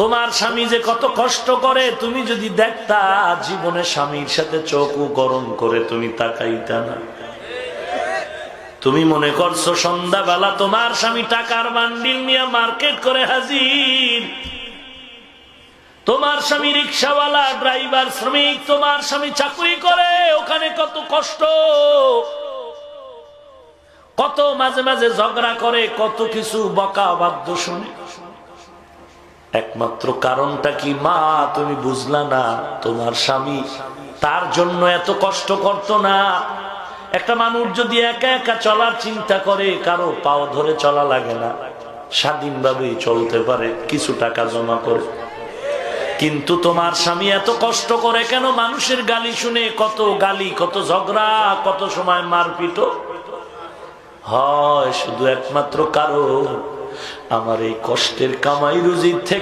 তোমার স্বামী যে কত কষ্ট করে তুমি যদি দেখতা, জীবনে স্বামীর সাথে চোখও গরম করে তুমি তাকাইতা না। তুমি মনে করছো সন্ধ্যাবেলা তোমার স্বামী টাকার বান্ডিল নিয়ে মার্কেট করে হাজির, তোমার স্বামী রিক্সাওয়ালা, ড্রাইভার, শ্রমিক, তোমার স্বামী চাকরি করে, ওখানে কত কষ্ট, কত মাঝে মাঝে ঝগড়া করে, কত কিছু বকা বাদ্য শুনে। একমাত্র কারণটা কি মা? তুমি বুঝলা না, তোমার স্বামী তার জন্য এত কষ্ট করতো না। একটা মানুষ যদি একা একা চলার চিন্তা করে, কারো পাও ধরে চলা লাগে না, স্বাধীনভাবেই চলতে পারে, কিছু টাকা জমা করে। কিন্তু তোমার স্বামী এত কষ্ট করে কেন? মানুষের গালি শুনে, কত গালি, কত ঝগড়া, কত সময় মারপিট হয়। শুধু একমাত্র কারণ, আমার এই কষ্টের কামাই রুজির থেকে